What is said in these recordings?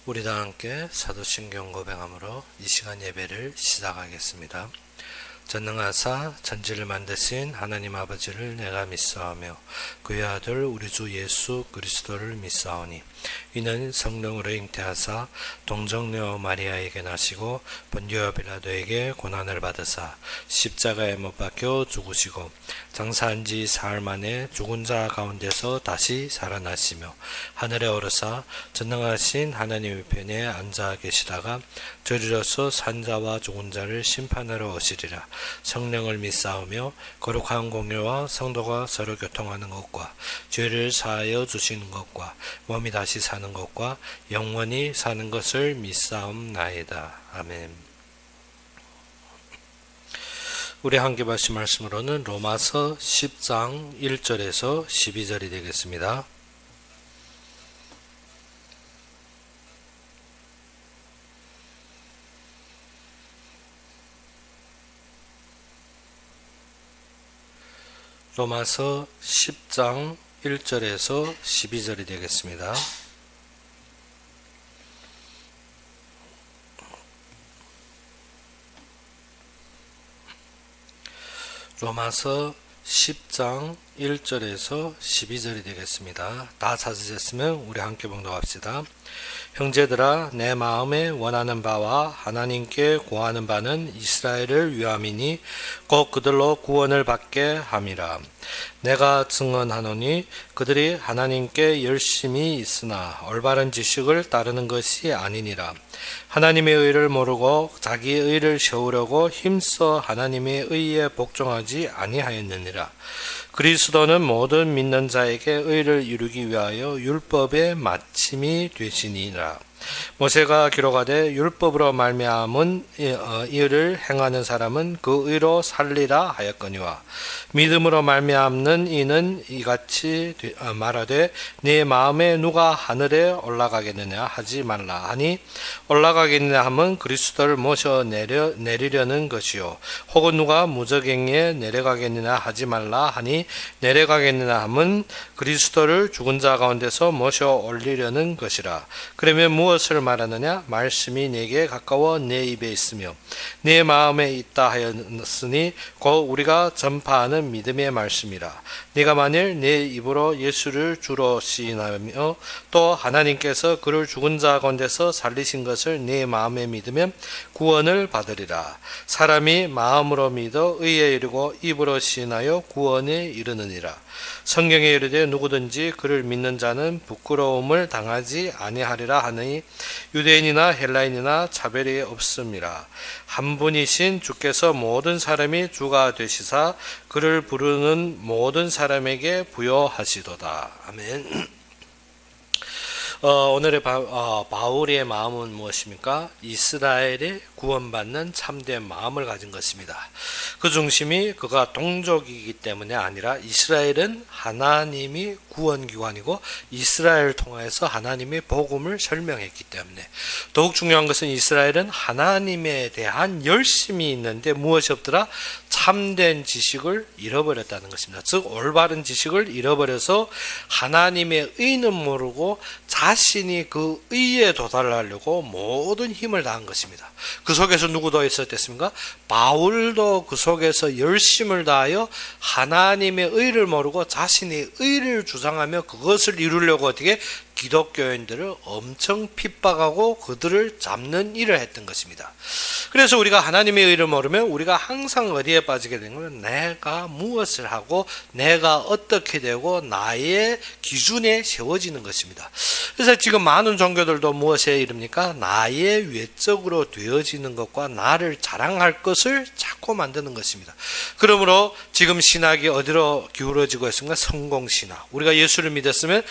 우리 다 함께 사도신경 고백함으로 이 시간 예배를 시작하겠습니다. 전능하사 천지를 만드신 하나님 아버지를 내가 믿사오며 그의 아들 우리 주 예수 그리스도를 믿사오니 이는 성령으로 잉태하사 동정녀 마리아에게 나시고 본디오 빌라도에게 고난을 받으사 십자가에 못 박혀 죽으시고 장사한 지 사흘 만에 죽은 자 가운데서 다시 살아나시며 하늘에 오르사 전능하신 하나님의 편에 앉아 계시다가 저리로서 산자와 죽은 자를 심판하러 오시리라. 성령을 믿사오며 거룩한 공예와 성도가 서로 교통하는 것과 죄를 사하여 주시는 것과 몸이 다시 사는 것과 영원히 사는 것을 믿사옵나이다. 아멘. 우리 함께 보신 말씀으로는 로마서 10장 1절에서 12절이 되겠습니다. 로마서 10장 1절에서 12절이 되겠습니다. 로마서 10장 1절에서 12절이 되겠습니다. 다 찾으셨으면 우리 함께 봉독합시다. 형제들아, 내 마음에 원하는 바와 하나님께 구하는 바는 이스라엘을 위함이니 곧 그들로 구원을 받게 함이라. 내가 증언하노니 그들이 하나님께 열심히 있으나 올바른 지식을 따르는 것이 아니니라. 하나님의 의를 모르고 자기 의를 세우려고 힘써 하나님의 의에 복종하지 아니하였느니라. 그리스도는 모든 믿는 자에게 의를 이루기 위하여 율법의 마침이 되시니라. 모세가 기록하되 율법으로 말미암은 이를 행하는 사람은 그 의로 살리라 하였거니와 믿음으로 말미암는 이는 이같이 말하되 네 마음에 누가 하늘에 올라가겠느냐 하지 말라 하니 올라가겠느냐 하면 그리스도를 모셔 내리려는 것이요 혹은 누가 무저갱에 내려가겠느냐 하지 말라 하니 내려가겠느냐 하면 그리스도를 죽은 자 가운데서 모셔 올리려는 것이라. 그러면 무엇을 말하느냐? 말씀이 내게 가까워 내 입에 있으며 내 마음에 있다 하였으니 곧 우리가 전파하는 믿음의 말씀이라. 네가 만일 내 입으로 예수를 주로 시인하며 또 하나님께서 그를 죽은 자 가운데서 살리신 것을 네 마음에 믿으면 구원을 받으리라. 사람이 마음으로 믿어 의에 이르고 입으로 시인하여 구원에 이르느니라. 성경에 이르되 누구든지 그를 믿는 자는 부끄러움을 당하지 아니하리라 하니 유대인이나 헬라인이나 차별이 없음이라. 한 분이신 주께서 모든 사람이 주가 되시사 그를 부르는 모든 사람에게 부여하시도다. 아멘. 오늘의 바울의 마음은 무엇입니까? 이스라엘의 구원받는 참된 마음을 가진 것입니다. 그 중심이 그가 동족이기 때문에 아니라 이스라엘은 하나님이 구원기관이고 이스라엘을 통해서 하나님의 복음을 설명했기 때문에 더욱 중요한 것은 이스라엘은 하나님에 대한 열심이 있는데 무엇이 없더라? 참된 지식을 잃어버렸다는 것입니다. 즉 올바른 지식을 잃어버려서 하나님의 의는 모르고 자신이 그 의에 도달하려고 모든 힘을 다한 것입니다. 그 속에서 누구도 있었겠습니까? 바울도 그 속에서 열심을 다하여 하나님의 의를 모르고 자신의 의를 주장하며 그것을 이루려고 어떻게 기독교인들을 엄청 핍박하고 그들을 잡는 일을 했던 것입니다. 그래서 우리가 하나님의 의를 모르면 우리가 항상 어디에 빠지게 되는 건 내가 무엇을 하고 내가 어떻게 되고 나의 기준에 세워지는 것입니다. 그래서 지금 많은 종교들도 무엇에 이릅니까? 나의 외적으로 되어지는 것과 나를 자랑할 것을 자꾸 만드는 것입니다. 그러므로 지금 신학이 어디로 기울어지고 있습니까? 성공신학. 우리가 예수를 믿었으면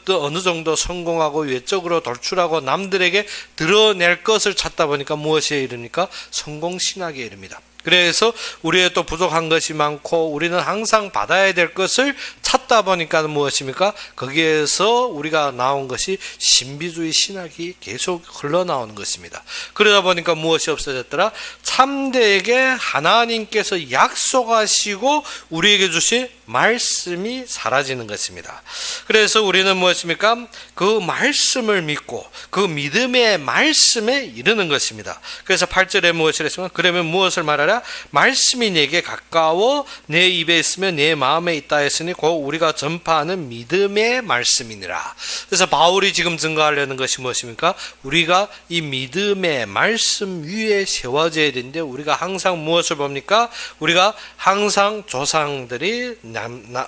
어느 정도 성공하고 외적으로 돌출하고 남들에게 드러낼 것을 찾다 보니까 무엇에 이릅니까? 성공신학에 이릅니다. 그래서 우리의 또 부족한 것이 많고 우리는 항상 받아야 될 것을 찾다 보니까 무엇입니까? 거기에서 우리가 나온 것이 신비주의 신학이 계속 흘러나오는 것입니다. 그러다 보니까 무엇이 없어졌더라? 참되게 하나님께서 약속하시고 우리에게 주신 말씀이 사라지는 것입니다. 그래서 우리는 무엇입니까? 그 말씀을 믿고 그 믿음의 말씀에 이르는 것입니다. 그래서 8절에 무엇을 했습니까? 그러면 무엇을 말하라? 말씀이 내게 가까워 내 입에 있으며 내 마음에 있다 했으니 곧 우리가 전파하는 믿음의 말씀이니라. 그래서 바울이 지금 증거하려는 것이 무엇입니까? 우리가 이 믿음의 말씀 위에 세워져야 되는데 우리가 항상 무엇을 봅니까? 우리가 항상 조상들이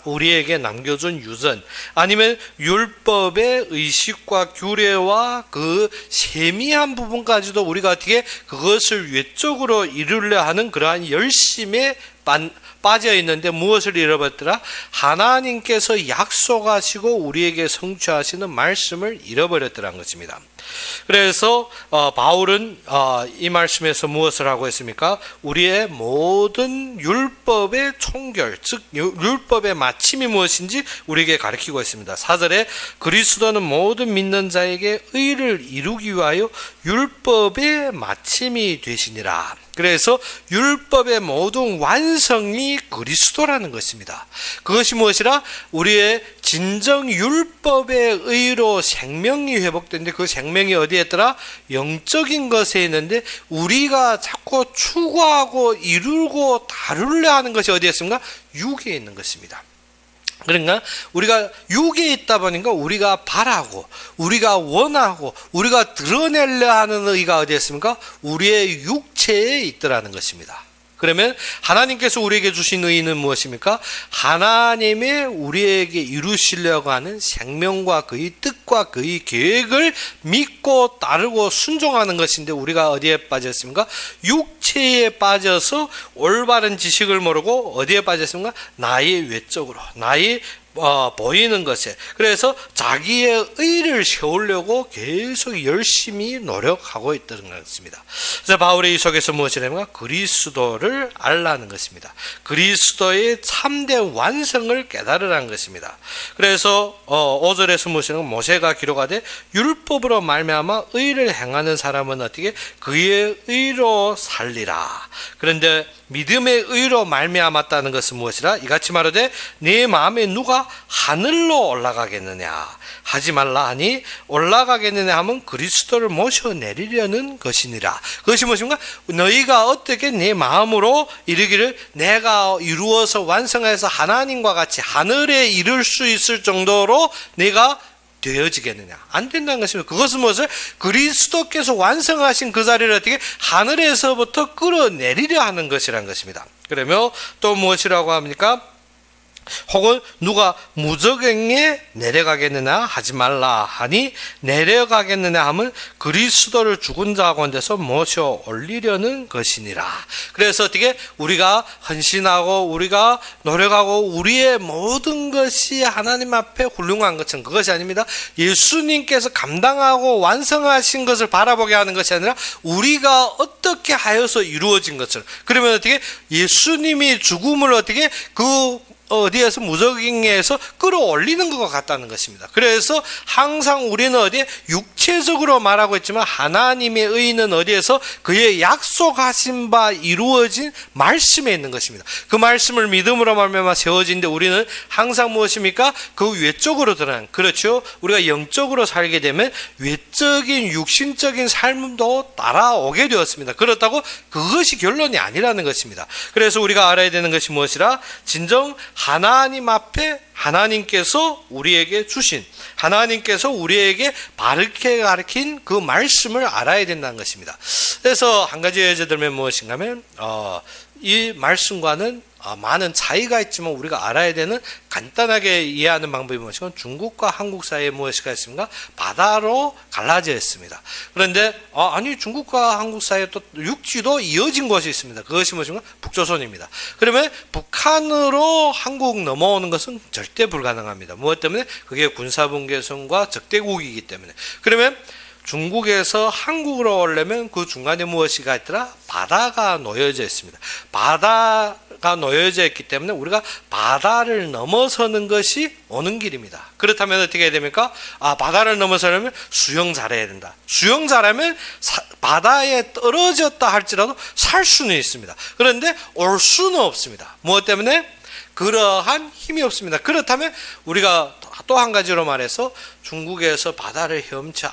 우리에게 남겨준 유전 아니면 율법의 의식과 규례와 그 세미한 부분까지도 우리가 어떻게 그것을 외적으로 이루려 하는 그러한 열심에 빠져 있는데 무엇을 잃어버렸더라? 하나님께서 약속하시고 우리에게 성취하시는 말씀을 잃어버렸더라는 것입니다. 그래서 바울은 이 말씀에서 무엇을 하고 있습니까? 우리의 모든 율법의 총결, 즉 율법의 마침이 무엇인지 우리에게 가르치고 있습니다. 4절에 그리스도는 모든 믿는 자에게 의를 이루기 위하여 율법의 마침이 되시니라. 그래서 율법의 모든 완성이 그리스도라는 것입니다. 그것이 무엇이라? 우리의 진정 율법의 의로 생명이 회복되는데 그 생명이 어디에 있더라? 영적인 것에 있는데 우리가 자꾸 추구하고 이루고 다루려 하는 것이 어디에 있습니까? 육에 있는 것입니다. 그러니까 우리가 육에 있다 보니까 우리가 바라고 우리가 원하고 우리가 드러내려 하는 의가 어디에 있습니까? 우리의 육체에 있더라는 것입니다. 그러면 하나님께서 우리에게 주신 의는 무엇입니까? 하나님의 우리에게 이루시려고 하는 생명과 그의 뜻과 그의 계획을 믿고 따르고 순종하는 것인데 우리가 어디에 빠졌습니까? 육체에 빠져서 올바른 지식을 모르고 어디에 빠졌습니까? 나의 외적으로 나의 보이는 것에 그래서 자기의 의를 세우려고 계속 열심히 노력하고 있다는 것입니다. 그래서 바울이 이 속에서 무엇을 합니까? 그리스도를 알라는 것입니다. 그리스도의 참된 완성을 깨달으라는 것입니다. 그래서 5절에서 무엇을 합니까? 모세가 기록하되 율법으로 말미암아 의를 행하는 사람은 어떻게 그의 의로 살리라. 그런데 믿음의 의로 말미암았다는 것은 무엇이라? 이같이 말하되 네 마음에 누가 하늘로 올라가겠느냐 하지 말라 하니 올라가겠느냐 하면 그리스도를 모셔내리려는 것이니라. 그것이 무엇인가? 너희가 어떻게 네 마음으로 이르기를 내가 이루어서 완성해서 하나님과 같이 하늘에 이를 수 있을 정도로 내가 되어지겠느냐? 안 된다는 것입니다. 그것은 무엇을? 그리스도께서 완성하신 그 자리를 어떻게 하늘에서부터 끌어내리려 하는 것이라는 것입니다. 그러면 또 무엇이라고 합니까? 혹은 누가 무저갱에 내려가겠느냐 하지 말라 하니 내려가겠느냐 하면 그리스도를 죽은 자 가운데서 모셔 올리려는 것이니라. 그래서 어떻게 우리가 헌신하고 우리가 노력하고 우리의 모든 것이 하나님 앞에 훌륭한 것은 그것이 아닙니다. 예수님께서 감당하고 완성하신 것을 바라보게 하는 것이 아니라 우리가 어떻게 하여서 이루어진 것을. 그러면 어떻게 예수님이 죽음을 어떻게 어디에서 무저갱에서 끌어올리는 것 같다는 것입니다. 그래서 항상 우리는 어디에 육체적으로 말하고 있지만 하나님의 의는 어디에서 그의 약속하신 바 이루어진 말씀에 있는 것입니다. 그 말씀을 믿음으로 말미암아 세워진데 우리는 항상 무엇입니까? 그 외적으로 드러나는, 그렇죠? 우리가 영적으로 살게 되면 외적인 육신적인 삶도 따라오게 되었습니다. 그렇다고 그것이 결론이 아니라는 것입니다. 그래서 우리가 알아야 되는 것이 무엇이라? 진정 하나님 앞에 하나님께서 우리에게 주신, 하나님께서 우리에게 바르게 가르친 그 말씀을 알아야 된다는 것입니다. 그래서 한 가지 예를 들면 무엇인가 하면 이 말씀과는 많은 차이가 있지만 우리가 알아야 되는 간단하게 이해하는 방법이 무엇이고 중국과 한국 사이에 무엇이가 있습니까? 바다로 갈라져 있습니다. 그런데 아니 중국과 한국 사이에 또 육지도 이어진 곳이 있습니다. 그것이 무엇인가? 북조선입니다. 그러면 북한으로 한국 넘어오는 것은 절대 불가능합니다. 무엇 때문에? 그게 군사분계선과 적대국이기 때문에. 그러면 중국에서 한국으로 오려면 그 중간에 무엇이가 있더라? 바다가 놓여져 있습니다. 바다가 놓여져 있기 때문에 우리가 바다를 넘어서는 것이 오는 길입니다. 그렇다면 어떻게 해야 됩니까? 바다를 넘어서려면 수영 잘해야 된다. 수영 잘하면 바다에 떨어졌다 할지라도 살 수는 있습니다. 그런데 올 수는 없습니다. 무엇 때문에? 그러한 힘이 없습니다. 그렇다면 우리가 또 한 가지로 말해서 중국에서 바다를 헤엄쳐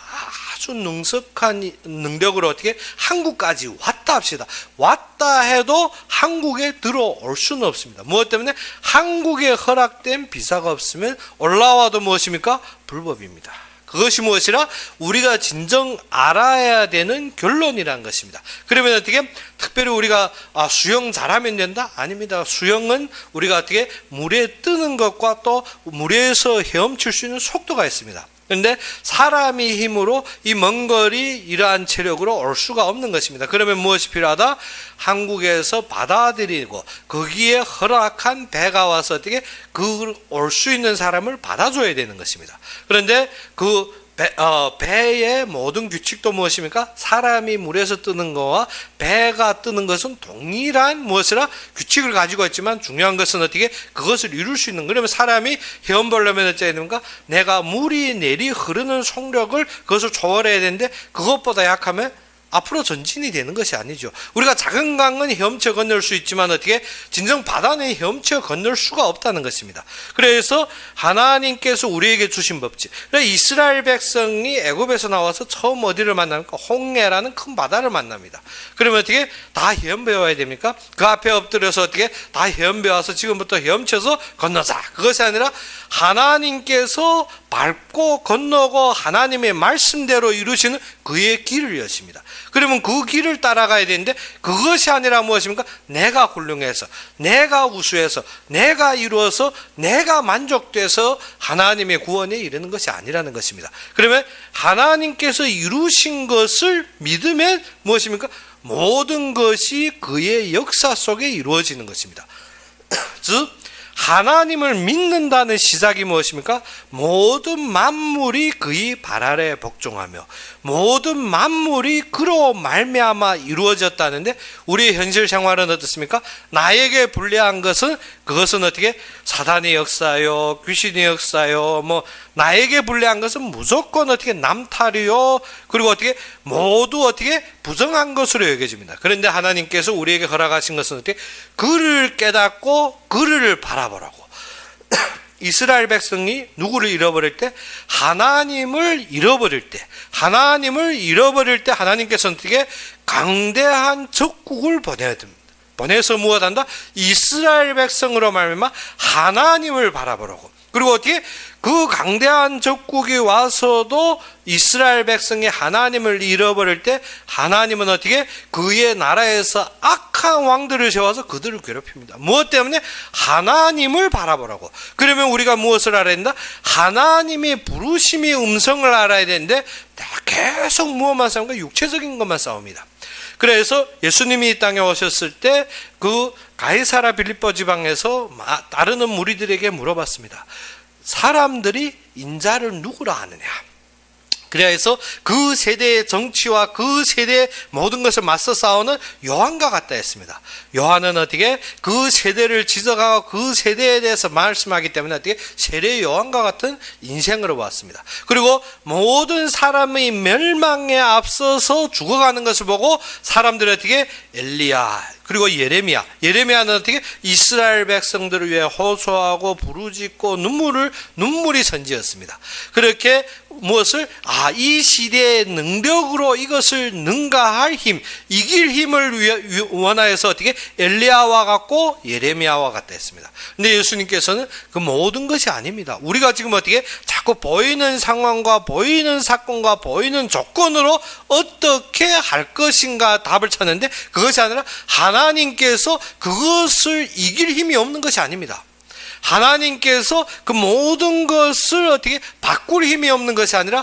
아주 능숙한 능력으로 어떻게 한국까지 왔다 합시다. 왔다 해도 한국에 들어올 수는 없습니다. 무엇 때문에? 한국에 허락된 비자가 없으면 올라와도 무엇입니까? 불법입니다. 그것이 무엇이라? 우리가 진정 알아야 되는 결론이라는 것입니다. 그러면 어떻게? 특별히 우리가 수영 잘하면 된다? 아닙니다. 수영은 우리가 어떻게 물에 뜨는 것과 또 물에서 헤엄칠 수 있는 속도가 있습니다. 그런데 사람의 힘으로 이 먼 거리 이러한 체력으로 올 수가 없는 것입니다. 그러면 무엇이 필요하다? 한국에서 받아들이고 거기에 허락한 배가 와서 어떻게 그 올 수 있는 사람을 받아줘야 되는 것입니다. 그런데 그 배의 모든 규칙도 무엇입니까? 사람이 물에서 뜨는 것과 배가 뜨는 것은 동일한 무엇이라 규칙을 가지고 있지만 중요한 것은 어떻게 그것을 이룰 수 있는, 그러면 사람이 헤엄보려면 어찌해야 됩니까? 내가 물이 내리 흐르는 속력을 그것을 초월해야 되는데 그것보다 약하면 앞으로 전진이 되는 것이 아니죠. 우리가 작은 강은 헤엄쳐 건널 수 있지만 어떻게 진정 바다는 헤엄쳐 건널 수가 없다는 것입니다. 그래서 하나님께서 우리에게 주신 법칙, 이스라엘 백성이 애굽에서 나와서 처음 어디를 만납니까? 홍해라는 큰 바다를 만납니다. 그러면 어떻게 다 헤엄배워야 됩니까? 그 앞에 엎드려서 어떻게 다 헤엄배워서 지금부터 헤엄쳐서 건너자, 그것이 아니라 하나님께서 밟고 건너고 하나님의 말씀대로 이루시는 그의 길을 여십니다. 그러면 그 길을 따라가야 되는데 그것이 아니라 무엇입니까? 내가 훌륭해서, 내가 우수해서, 내가 이루어서, 내가 만족돼서 하나님의 구원에 이르는 것이 아니라는 것입니다. 그러면 하나님께서 이루신 것을 믿으면 무엇입니까? 모든 것이 그의 역사 속에 이루어지는 것입니다. 즉 하나님을 믿는다는 시작이 무엇입니까? 모든 만물이 그의 발 아래 복종하며 모든 만물이 그로 말미암아 이루어졌다는데 우리의 현실 생활은 어떻습니까? 나에게 불리한 것은 그것은 어떻게? 사단의 역사요, 귀신의 역사요, 나에게 불리한 것은 무조건 어떻게 남탈이요, 그리고 어떻게 모두 어떻게 부정한 것으로 여겨집니다. 그런데 하나님께서 우리에게 허락하신 것은 어떻게? 그를 깨닫고 그를 바라보라고. 이스라엘 백성이 누구를 잃어버릴 때? 하나님을 잃어버릴 때, 하나님께서는 어떻게? 강대한 적국을 보내야 됩니다. 보내서 무엇한다? 이스라엘 백성으로 말미암아 하나님을 바라보라고. 그리고 어떻게? 그 강대한 적국이 와서도 이스라엘 백성이 하나님을 잃어버릴 때 하나님은 어떻게? 그의 나라에서 악한 왕들을 세워서 그들을 괴롭힙니다. 무엇 때문에? 하나님을 바라보라고. 그러면 우리가 무엇을 알아야 된다? 하나님의 부르심의 음성을 알아야 되는데 계속 무엇만 싸웁니까? 육체적인 것만 싸웁니다. 그래서 예수님이 이 땅에 오셨을 때 그 가이사라 빌립보 지방에서 따르는 무리들에게 물어봤습니다. 사람들이 인자를 누구라 하느냐? 그래서 그 세대의 정치와 그 세대의 모든 것을 맞서 싸우는 요한과 같다 했습니다. 요한은 어떻게? 그 세대를 지적하고 그 세대에 대해서 말씀하기 때문에 어떻게? 세례 요한과 같은 인생으로 왔습니다. 그리고 모든 사람의 멸망에 앞서서 죽어가는 것을 보고 사람들이 어떻게? 엘리야, 그리고 예레미야는 어떻게? 이스라엘 백성들을 위해 호소하고 부르짖고 눈물이 선지였습니다. 그렇게 무엇을? 이 시대의 능력으로 이것을 능가할 힘, 이길 힘을 원하여서 어떻게? 엘리야와 같고 예레미야와 같다 했습니다. 근데 예수님께서는 그 모든 것이 아닙니다. 우리가 지금 어떻게? 자꾸 보이는 상황과 보이는 사건과 보이는 조건으로 어떻게 할 것인가 답을 찾는데 그것이 아니라 하나님께서 그것을 이길 힘이 없는 것이 아닙니다. 하나님께서 그 모든 것을 어떻게 바꿀 힘이 없는 것이 아니라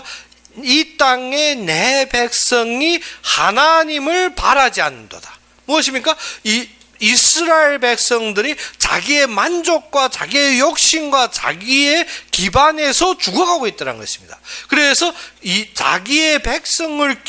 이 땅에 내 백성이 하나님을 바라지 않는도다. 무엇입니까? 이스라엘 백성들이 자기의 만족과 자기의 욕심과 자기의 기반에서 죽어가고 있다는 것입니다. 그래서 이 자기의 백성을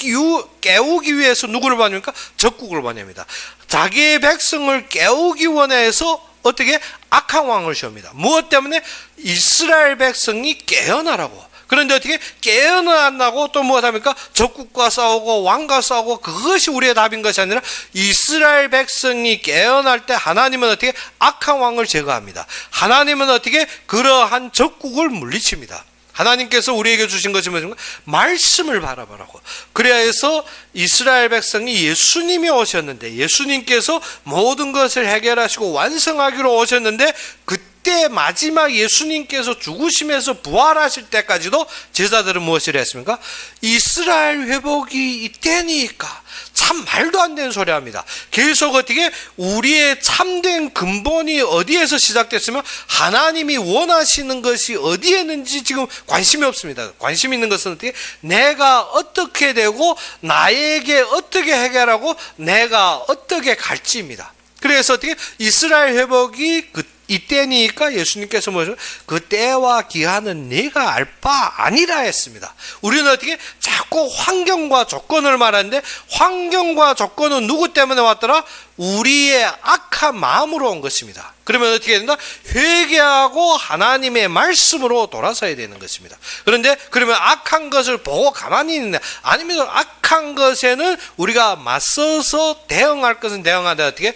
깨우기 위해서 누구를 보냅니까? 적국을 보냅니다. 자기의 백성을 깨우기 원해서 어떻게? 악한 왕을 세웁니다. 무엇 때문에? 이스라엘 백성이 깨어나라고. 그런데 어떻게 깨어나고 또 무엇 합니까? 적국과 싸우고 왕과 싸우고 그것이 우리의 답인 것이 아니라 이스라엘 백성이 깨어날 때 하나님은 어떻게 악한 왕을 제거합니다. 하나님은 어떻게 그러한 적국을 물리칩니다. 하나님께서 우리에게 주신 것이 뭐죠? 말씀을 바라보라고. 그래야 해서 이스라엘 백성이 예수님이 오셨는데 예수님께서 모든 것을 해결하시고 완성하기로 오셨는데 그때 마지막 예수님께서 죽으심에서 부활하실 때까지도 제자들은 무엇을 했습니까? 이스라엘 회복이 이때니까. 참 말도 안 되는 소리 합니다. 계속 어떻게 우리의 참된 근본이 어디에서 시작됐으면 하나님이 원하시는 것이 어디에 있는지 지금 관심이 없습니다. 관심 있는 것은 어떻게 내가 어떻게 되고 나에게 어떻게 해결하고 내가 어떻게 갈지입니다. 그래서 어떻게 이스라엘 회복이 이때니까 예수님께서 뭐죠? 그 때와 기한은 네가 알 바 아니라 했습니다. 우리는 어떻게 자꾸 환경과 조건을 말하는데 환경과 조건은 누구 때문에 왔더라? 우리의 악한 마음으로 온 것입니다. 그러면 어떻게 된다? 회개하고 하나님의 말씀으로 돌아서야 되는 것입니다. 그런데 그러면 악한 것을 보고 가만히 있느냐? 아니면 악한 것에는 우리가 맞서서 대응할 것은 대응하되 어떻게?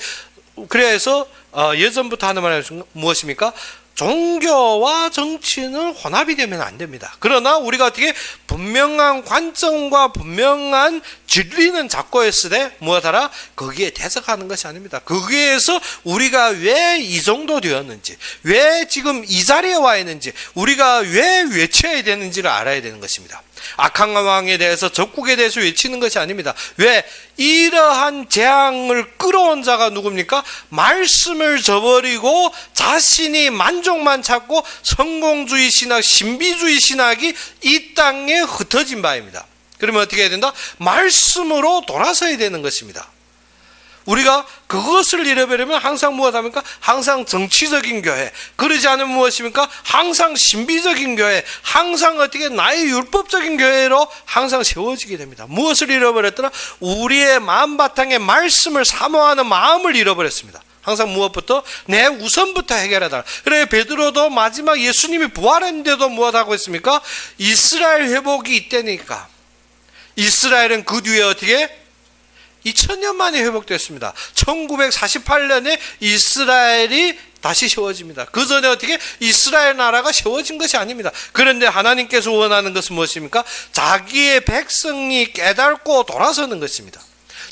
그래서 예전부터 하는 말이 무엇입니까? 종교와 정치는 혼합이 되면 안 됩니다. 그러나 우리가 어떻게 분명한 관점과 분명한 진리는 잡고 했을 때 무엇하라? 거기에 대적하는 것이 아닙니다. 거기에서 우리가 왜 이 정도 되었는지, 왜 지금 이 자리에 와 있는지, 우리가 왜 외쳐야 되는지를 알아야 되는 것입니다. 악한 왕에 대해서 적국에 대해서 외치는 것이 아닙니다. 왜? 이러한 재앙을 끌어온 자가 누굽니까? 말씀을 저버리고 자신이 만족만 찾고 성공주의 신학, 신비주의 신학이 이 땅에 흩어진 바입니다. 그러면 어떻게 해야 된다? 말씀으로 돌아서야 되는 것입니다. 우리가 그것을 잃어버리면 항상 무엇합니까? 항상 정치적인 교회, 그러지 않으면 무엇입니까? 항상 신비적인 교회, 항상 어떻게 나의 율법적인 교회로 항상 세워지게 됩니다. 무엇을 잃어버렸더라? 우리의 마음바탕에 말씀을 사모하는 마음을 잃어버렸습니다. 항상 무엇부터? 내 우선부터 해결하다. 그래 베드로도 마지막 예수님이 부활했는데도 무엇하고 있습니까? 이스라엘 회복이 이때니까. 이스라엘은 그 뒤에 어떻게? 2000년 만에 회복됐습니다. 1948년에 이스라엘이 다시 세워집니다. 그 전에 어떻게 이스라엘 나라가 세워진 것이 아닙니다. 그런데 하나님께서 원하는 것은 무엇입니까? 자기의 백성이 깨닫고 돌아서는 것입니다.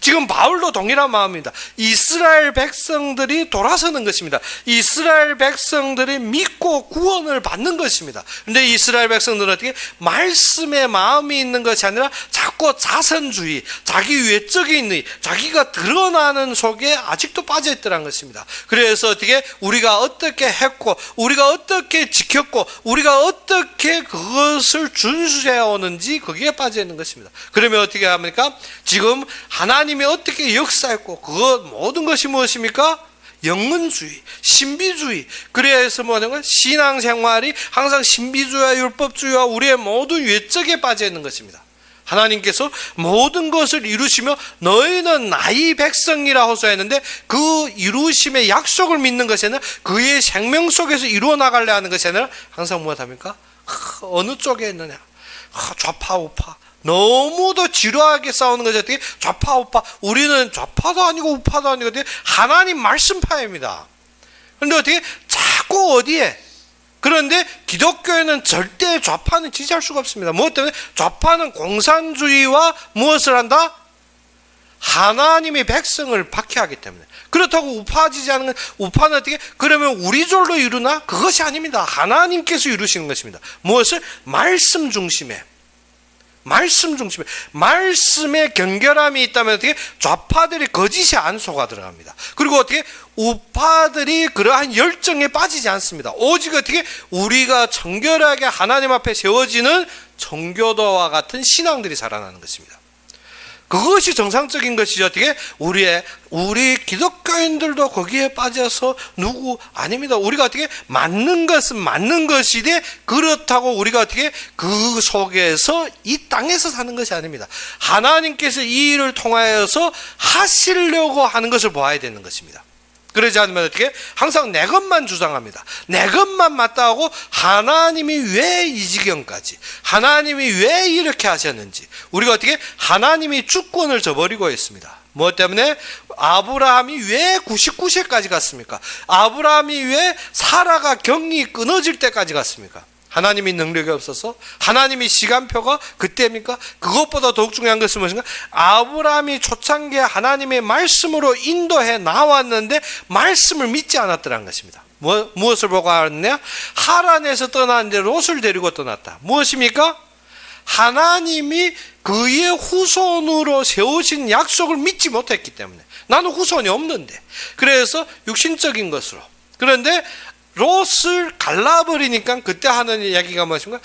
지금 바울도 동일한 마음입니다. 이스라엘 백성들이 돌아서는 것입니다. 이스라엘 백성들이 믿고 구원을 받는 것입니다. 그런데 이스라엘 백성들은 어떻게 말씀에 마음이 있는 것이 아니라 자꾸 자선주의, 자기 외적인 의, 자기가 드러나는 속에 아직도 빠져있더란 것입니다. 그래서 어떻게 우리가 어떻게 했고 우리가 어떻게 지켰고 우리가 어떻게 그것을 준수해 오는지 거기에 빠져있는 것입니다. 그러면 어떻게 합니까? 지금 하나님이 어떻게 역사했고 그것 모든 것이 무엇입니까? 영문주의, 신비주의. 그래서 뭐하는 거예요? 신앙생활이 항상 신비주의와 율법주의와 우리의 모든 외적에 빠져 있는 것입니다. 하나님께서 모든 것을 이루시며 너희는 나의 백성이라 호소했는데 그 이루심의 약속을 믿는 것이 아니라 그의 생명 속에서 이루어 나가려 하는 것이 아니라 항상 무엇합니까? 어느 쪽에 있느냐? 좌파 우파. 너무도 지루하게 싸우는 것이 어떻게? 좌파 우파. 우리는 좌파도 아니고 우파도 아니고 하나님 말씀파입니다. 그런데 어떻게? 자꾸 어디에? 그런데 기독교에는 절대 좌파는 지지할 수가 없습니다. 무엇 때문에? 좌파는 공산주의와 무엇을 한다? 하나님의 백성을 박해하기 때문에. 그렇다고 우파 지지하는 건 우파는 어떻게? 그러면 우리 졸로 이루나? 그것이 아닙니다. 하나님께서 이루시는 것입니다. 무엇을? 말씀 중심에. 말씀 중심에 말씀에 경결함이 있다면 어떻게 좌파들이 거짓이 안 속아 들어갑니다. 그리고 어떻게 우파들이 그러한 열정에 빠지지 않습니다. 오직 어떻게 우리가 정결하게 하나님 앞에 세워지는 정교도와 같은 신앙들이 자라나는 것입니다. 그것이 정상적인 것이죠. 어떻게 우리 기독교인들도 거기에 빠져서 누구 아닙니다. 우리가 어떻게 맞는 것은 맞는 것이되 그렇다고 우리가 어떻게 그 속에서 이 땅에서 사는 것이 아닙니다. 하나님께서 이 일을 통하여서 하시려고 하는 것을 보아야 되는 것입니다. 그러지 않으면 어떻게? 항상 내 것만 주장합니다. 내 것만 맞다 하고 하나님이 왜 이 지경까지, 하나님이 왜 이렇게 하셨는지, 우리가 어떻게? 하나님이 주권을 저버리고 있습니다. 뭐 때문에? 아브라함이 왜 99세까지 갔습니까? 아브라함이 왜 사라가 경이 끊어질 때까지 갔습니까? 하나님이 능력이 없어서? 하나님이 시간표가 그때입니까? 그것보다 더욱 중요한 것은 무엇인가? 아브라함이 초창기에 하나님의 말씀으로 인도해 나왔는데 말씀을 믿지 않았더라는 것입니다. 무엇을 보고 알았냐? 하란에서 떠났는데 롯을 데리고 떠났다. 무엇입니까? 하나님이 그의 후손으로 세우신 약속을 믿지 못했기 때문에. 나는 후손이 없는데. 그래서 육신적인 것으로. 그런데 롯을 갈라버리니까 그때 하는 이야기가 무엇인가?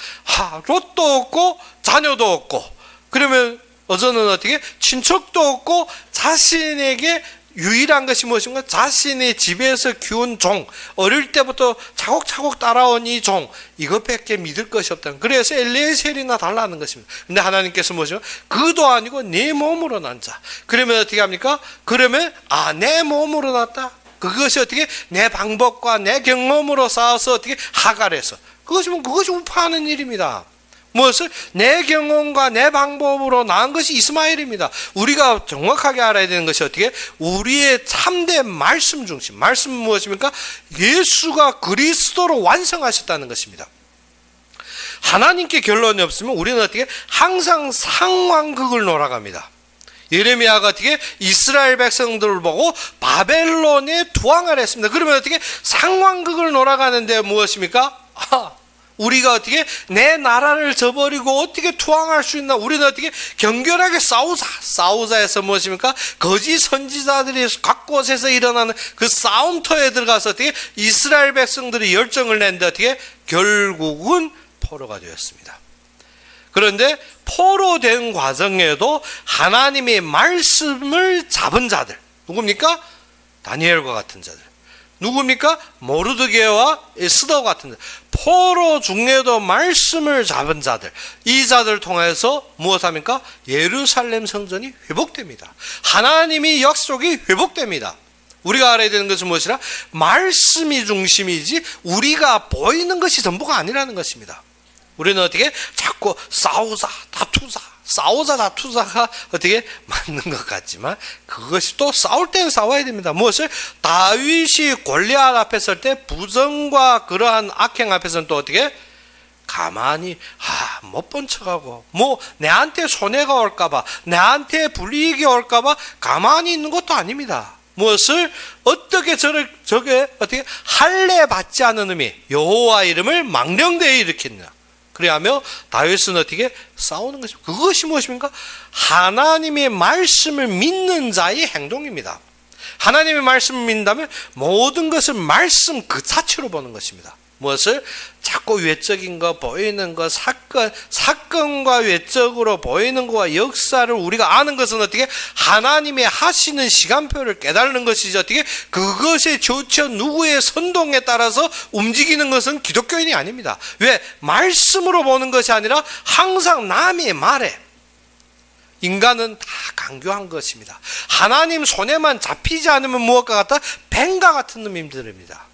롯도 없고 자녀도 없고, 그러면 어저는 어떻게? 친척도 없고 자신에게 유일한 것이 무엇인가? 자신의 집에서 키운 종, 어릴 때부터 차곡차곡 따라온 이 종, 이것밖에 믿을 것이 없다. 그래서 엘리에셀이나 달라는 것입니다. 근데 하나님께서 무엇인가? 그도 아니고 내 몸으로 난 자. 그러면 어떻게 합니까? 그러면 내 몸으로 났다. 그것이 어떻게? 내 방법과 내 경험으로 쌓아서 어떻게? 하갈해서. 그것이 우파하는 일입니다. 무엇을? 내 경험과 내 방법으로 낳은 것이 이스마엘입니다. 우리가 정확하게 알아야 되는 것이 어떻게? 우리의 참된 말씀 중심. 말씀은 무엇입니까? 예수가 그리스도로 완성하셨다는 것입니다. 하나님께 결론이 없으면 우리는 어떻게? 항상 상황극을 놀아갑니다. 예레미야가 어떻게? 이스라엘 백성들을 보고 바벨론에 투항을 했습니다. 그러면 어떻게? 상황극을 놀아가는데 무엇입니까? 우리가 어떻게? 내 나라를 저버리고 어떻게 투항할 수 있나? 우리는 어떻게? 경결하게 싸우자에서 무엇입니까? 거짓 선지자들이 각 곳에서 일어나는 그 싸움터에 들어가서 어떻게? 이스라엘 백성들이 열정을 냈는데 어떻게? 결국은 포로가 되었습니다. 그런데 포로된 과정에도 하나님의 말씀을 잡은 자들, 누굽니까? 다니엘과 같은 자들. 누굽니까? 모르드게와 에스더 같은 자들. 포로 중에도 말씀을 잡은 자들. 이 자들을 통해서 무엇합니까? 예루살렘 성전이 회복됩니다. 하나님의 약속이 회복됩니다. 우리가 알아야 되는 것은 무엇이라? 말씀이 중심이지 우리가 보이는 것이 전부가 아니라는 것입니다. 우리는 어떻게? 자꾸 싸우자 다투자가 어떻게? 맞는 것 같지만 그것이 또 싸울 때는 싸워야 됩니다. 무엇을? 다윗이 골리앗 앞에 설 때 부정과 그러한 악행 앞에서는 또 어떻게? 가만히 못 본 척하고 내한테 손해가 올까봐, 내한테 불이익이 올까봐 가만히 있는 것도 아닙니다. 무엇을? 어떻게 저게 어떻게? 할례 받지 않은 의미, 여호와 이름을 망령되이 일으켰냐. 그래하며 다윗은 어떻게? 싸우는 것입니다. 그것이 무엇입니까? 하나님의 말씀을 믿는 자의 행동입니다. 하나님의 말씀을 믿는다면 모든 것을 말씀 그 자체로 보는 것입니다. 무엇을? 자꾸 외적인 거, 보이는 거, 사건과 외적으로 보이는 거와 역사를 우리가 아는 것은 어떻게? 하나님의 하시는 시간표를 깨달는 것이지 어떻게? 그것에 조처 누구의 선동에 따라서 움직이는 것은 기독교인이 아닙니다. 왜? 말씀으로 보는 것이 아니라 항상 남의 말에, 인간은 다 강교한 것입니다. 하나님 손에만 잡히지 않으면 무엇과 같다? 뱀과 같은 놈들입니다.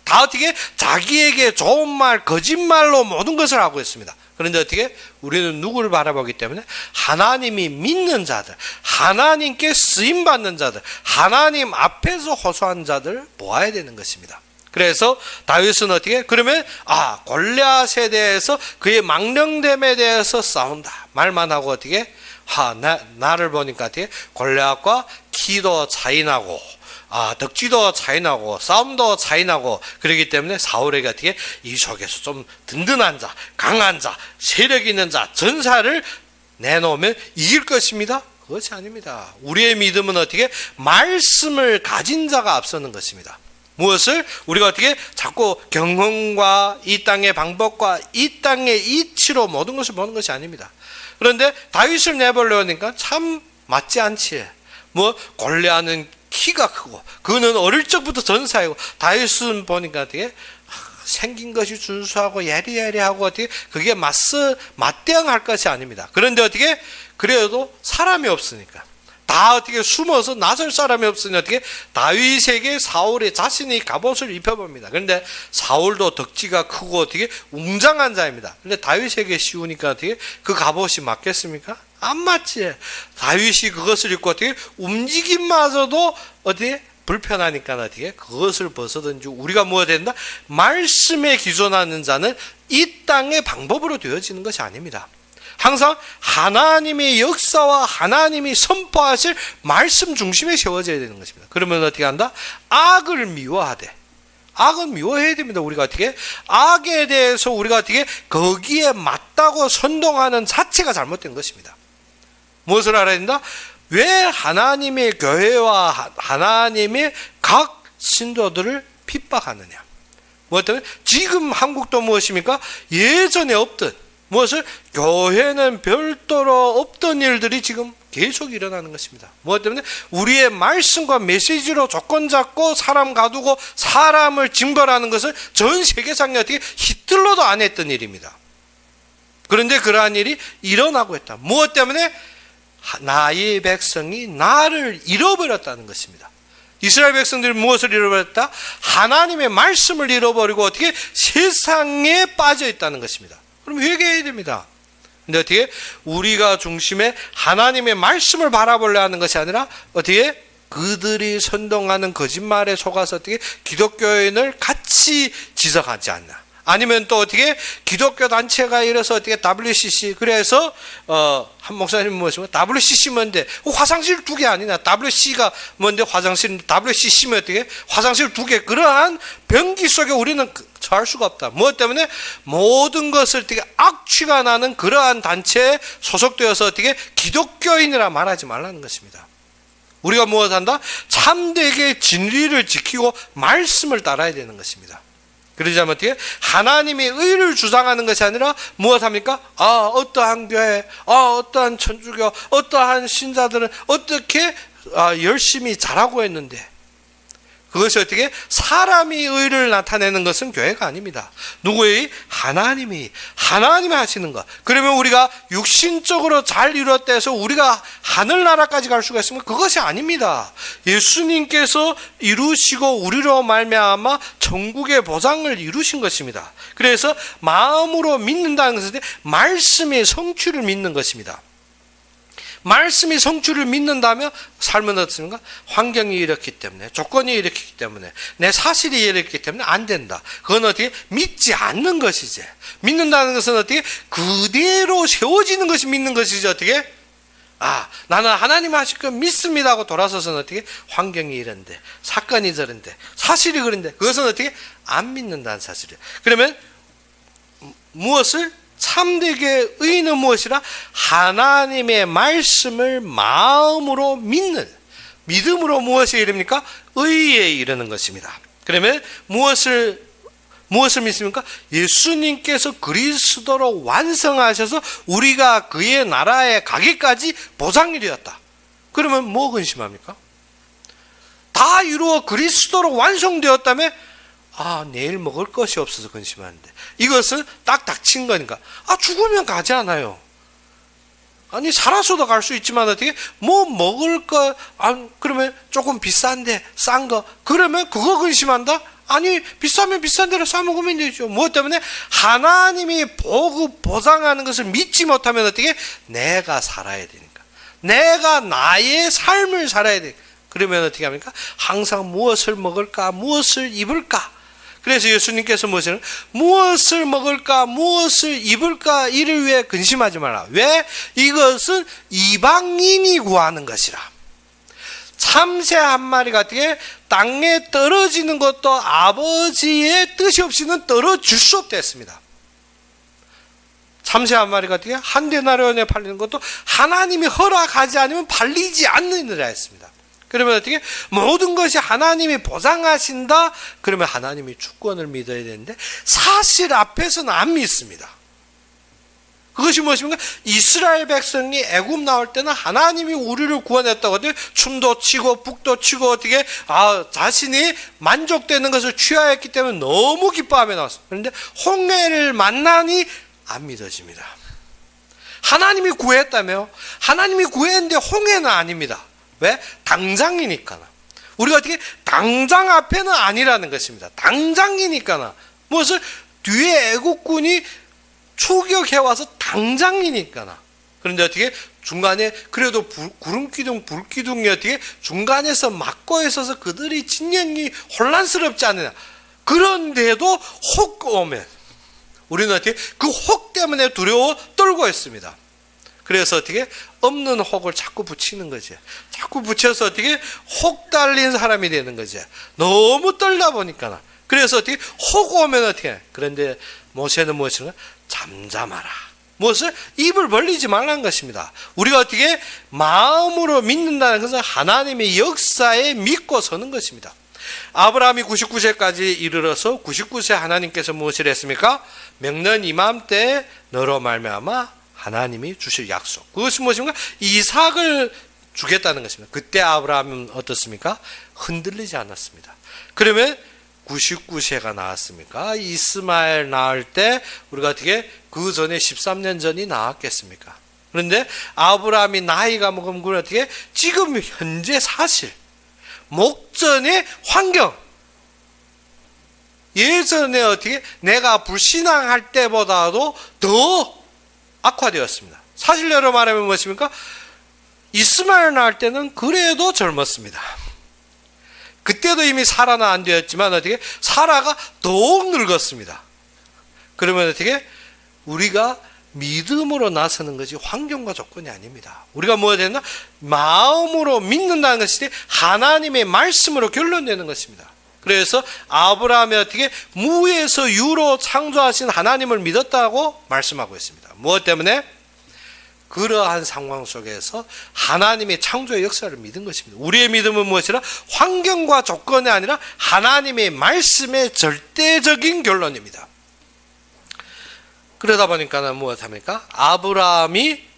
다 어떻게? 자기에게 좋은 말, 거짓말로 모든 것을 하고 있습니다. 그런데 어떻게? 우리는 누구를 바라보기 때문에 하나님이 믿는 자들, 하나님께 쓰임받는 자들, 하나님 앞에서 호소한 자들 보아야 되는 것입니다. 그래서 다윗은 어떻게? 그러면 골리앗에 대해서 그의 망령됨에 대해서 싸운다 말만 하고 어떻게? 나를 보니까 어떻게? 골리앗과 키도 차이나고 덕지도 차이나고 싸움도 차이나고 그러기 때문에 사울에게 어떻게? 이 속에서 좀 든든한 자, 강한 자, 세력 있는 자, 전사를 내놓으면 이길 것입니다. 그것이 아닙니다. 우리의 믿음은 어떻게? 말씀을 가진 자가 앞서는 것입니다. 무엇을? 우리가 어떻게? 자꾸 경험과 이 땅의 방법과 이 땅의 이치로 모든 것을 보는 것이 아닙니다. 그런데 다윗을 내보려니까 참 맞지 않지. 골리앗은 키가 크고 그는 어릴 적부터 전사이고, 다윗은 보니까 어떻게? 생긴 것이 준수하고 예리하고 어떻게? 그게 맞대응할 것이 아닙니다. 그런데 어떻게? 그래도 사람이 없으니까, 다 어떻게 숨어서 나설 사람이 없으니 어떻게 다윗에게 사울이 자신이 갑옷을 입혀봅니다. 그런데 사울도 덕지가 크고 어떻게 웅장한 자입니다. 그런데 다윗에게 씌우니까 어떻게 그 갑옷이 맞겠습니까? 안 맞지. 다윗이 그것을 입고 어떻게 움직임마저도 어떻게 불편하니까 어떻게 그것을 벗어든지 우리가 뭐가 된다? 말씀에 기존하는 자는 이 땅의 방법으로 되어지는 것이 아닙니다. 항상 하나님의 역사와 하나님이 선포하실 말씀 중심에 세워져야 되는 것입니다. 그러면 어떻게 한다? 악을 미워하되, 악은 미워해야 됩니다. 우리가 어떻게 악에 대해서 우리가 어떻게 거기에 맞다고 선동하는 자체가 잘못된 것입니다. 무엇을 알아야 된다? 왜 하나님의 교회와 하나님의 각 신도들을 핍박하느냐? 무엇 때문에? 지금 한국도 무엇입니까? 예전에 없던 무엇을? 교회는 별도로 없던 일들이 지금 계속 일어나는 것입니다. 무엇 때문에? 우리의 말씀과 메시지로 조건 잡고 사람 가두고 사람을 징벌하는 것은 전 세계상에 어떻게 히틀러도 안 했던 일입니다. 그런데 그러한 일이 일어나고 있다. 무엇 때문에? 나의 백성이 나를 잃어버렸다는 것입니다. 이스라엘 백성들이 무엇을 잃어버렸다? 하나님의 말씀을 잃어버리고 어떻게 세상에 빠져 있다는 것입니다. 그럼 회개해야 됩니다. 근데 어떻게 우리가 중심에 하나님의 말씀을 바라보려 하는 것이 아니라 어떻게 그들이 선동하는 거짓말에 속아서 어떻게 기독교인을 같이 지적하지 않나? 아니면 또 어떻게 기독교 단체가 이래서 어떻게 WCC 그래서 한 목사님 뭐시면 WCC 뭔데 화장실 2개 아니냐? WC가 뭔데 화장실 WCC면 어떻게 화장실 2개 그러한 병기 속에 우리는 처할 수가 없다. 무엇 때문에? 모든 것을 어떻게 악취가 나는 그러한 단체에 소속되어서 어떻게 기독교인이라 말하지 말라는 것입니다. 우리가 무엇 한다? 참되게 진리를 지키고 말씀을 따라야 되는 것입니다. 그러자면 어떻게? 하나님의 의를 주장하는 것이 아니라 무엇합니까? 어떠한 교회, 어떠한 천주교, 어떠한 신자들은 어떻게 열심히 잘하고 있는데 그것이 어떻게? 사람이 의를 나타내는 것은 교회가 아닙니다. 누구의? 하나님이 하시는 것. 그러면 우리가 육신적으로 잘 이뤘다 해서 우리가 하늘나라까지 갈 수가 있으면 그것이 아닙니다. 예수님께서 이루시고 우리로 말미암아 천국의 보장을 이루신 것입니다. 그래서 마음으로 믿는다는 것은 말씀의 성취를 믿는 것입니다. 말씀이 성취를 믿는다면 삶은 어떻습니까? 환경이 이렇기 때문에, 조건이 이렇기 때문에, 내 사실이 이렇기 때문에 안 된다. 그건 어떻게? 믿지 않는 것이지. 믿는다는 것은 어떻게? 그대로 세워지는 것이 믿는 것이지. 어떻게? 나는 하나님 하실 거 믿습니다 하고 돌아서서는 어떻게? 환경이 이런데, 사건이 저런데, 사실이 그런데, 그것은 어떻게? 안 믿는다는 사실이에요. 그러면 무엇을? 참되게 의는 무엇이라? 하나님의 말씀을 마음으로 믿는, 믿음으로 무엇에 이릅니까? 의에 이르는 것입니다. 그러면 무엇을 믿습니까? 예수님께서 그리스도로 완성하셔서 우리가 그의 나라에 가기까지 보장이 되었다. 그러면 뭐 근심합니까? 다 이루어 그리스도로 완성되었다며 내일 먹을 것이 없어서 근심하는데 이것은 딱 닥친 거니까 죽으면 가지 않아요. 아니 살아서도 갈 수 있지만 어떻게 뭐 먹을 거 그러면 조금 비싼데 싼 거 그러면 그거 근심한다? 아니 비싸면 비싼 대로 사 먹으면 되죠. 무엇 때문에? 하나님이 보장하는 것을 믿지 못하면 어떻게? 내가 살아야 되니까. 내가 나의 삶을 살아야 돼. 그러면 어떻게 합니까? 항상 무엇을 먹을까? 무엇을 입을까? 그래서 예수님께서 무엇을 먹을까, 무엇을 입을까 이를 위해 근심하지 마라. 왜? 이것은 이방인이 구하는 것이라. 참새 한 마리가 어떻게 땅에 떨어지는 것도 아버지의 뜻이 없이는 떨어질 수 없다 했습니다. 참새 한 마리가 어떻게 한 데나리온에 팔리는 것도 하나님이 허락하지 않으면 팔리지 않느니라 했습니다. 그러면 어떻게? 모든 것이 하나님이 보장하신다? 그러면 하나님이 주권을 믿어야 되는데 사실 앞에서는 안 믿습니다. 그것이 무엇입니까? 이스라엘 백성이 애굽 나올 때는 하나님이 우리를 구원했다고 하더니 춤도 치고 북도 치고 어떻게 자신이 만족되는 것을 취하였기 때문에 너무 기뻐하며 나왔습니다. 그런데 홍해를 만나니 안 믿어집니다. 하나님이 구했다며? 하나님이 구했는데 홍해는 아닙니다. 왜? 당장이니까. 우리가 어떻게 당장 앞에는 아니라는 것입니다. 당장이니까. 무엇을? 뒤에 애국군이 추격해와서 당장이니까. 그런데 어떻게 중간에 그래도 구름기둥 불기둥이 어떻게 중간에서 막고 있어서 그들이 진영이 혼란스럽지 않느냐. 그런데도 혹 오면 우리는 어떻게 그 혹 때문에 두려워 떨고 있습니다. 그래서 어떻게 없는 혹을 자꾸 붙이는 거지. 자꾸 붙여서 어떻게 혹 달린 사람이 되는 거지. 너무 떨다 보니까. 그래서 어떻게 혹 오면 어떻게? 그런데 모세는 무엇인가? 잠잠하라. 무엇을? 입을 벌리지 말라는 것입니다. 우리가 어떻게 마음으로 믿는다는 것은 하나님의 역사에 믿고 서는 것입니다. 아브라함이 99세까지 이르러서 99세 하나님께서 무엇을 했습니까? 명년 이맘때 너로 말미암아 하나님이 주실 약속. 그것이 무엇입니까? 이삭을 주겠다는 것입니다. 그때 아브라함은 어떻습니까? 흔들리지 않았습니다. 그러면 99세가 나왔습니까? 이스마엘 낳을 때 우리가 어떻게 그 전에 13년 전이 나왔겠습니까? 그런데 아브라함이 나이가 먹으면 어떻게 지금 현재 사실 목전의 환경 예전에 어떻게 내가 불신앙할 때보다도 더 악화되었습니다. 사실대로 말하면 무엇입니까? 이스마엘 낳을 때는 그래도 젊었습니다. 그때도 이미 사라는 안 되었지만 어떻게 사라가 더욱 늙었습니다. 그러면 어떻게 우리가 믿음으로 나서는 것이 환경과 조건이 아닙니다. 우리가 뭐가 되나? 마음으로 믿는다는 것이 하나님의 말씀으로 결론내는 것입니다. 그래서 아브라함이 어떻게 무에서 유로 창조하신 하나님을 믿었다고 말씀하고 있습니다. 무엇 때문에? 그러한 상황 속에서 하나님의 창조의 역사를 믿은 것입니다. 우리의 믿음은 무엇이라? 환경과 조건이 아니라 하나님의 말씀의 절대적인 결론입니다. 그러다 보니까 무엇합니까? 아브라함이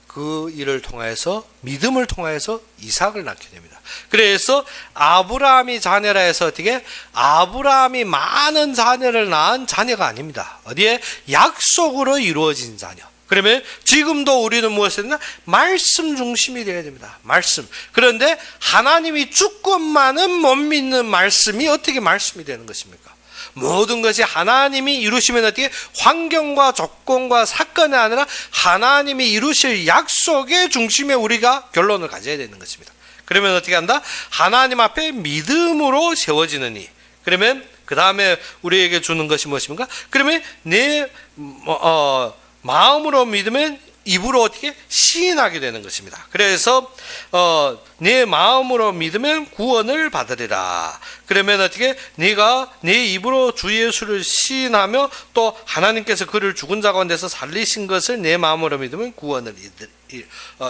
그 일을 통해서 믿음을 통해서 이삭을 낳게 됩니다. 그래서 아브라함이 자녀라 해서 어떻게? 아브라함이 많은 자녀를 낳은 자녀가 아닙니다. 어디에? 약속으로 이루어진 자녀. 그러면 지금도 우리는 무엇이냐? 말씀 중심이 되어야 됩니다. 말씀. 그런데 하나님이 주권만은 못 믿는 말씀이 어떻게 말씀이 되는 것입니까? 모든 것이 하나님이 이루시면 어떻게? 환경과 조건과 사건이 아니라 하나님이 이루실 약속의 중심에 우리가 결론을 가져야 되는 것입니다. 그러면 어떻게 한다? 하나님 앞에 믿음으로 세워지느니. 그러면 그 다음에 우리에게 주는 것이 무엇입니까? 그러면 내 마음으로 믿으면 입으로 어떻게 시인하게 되는 것입니다. 그래서 내 마음으로 믿으면 구원을 받으리라. 그러면 어떻게 네가 내 입으로 주 예수를 시인하며 또 하나님께서 그를 죽은 자 가운데서 살리신 것을 내 마음으로 믿으면 구원을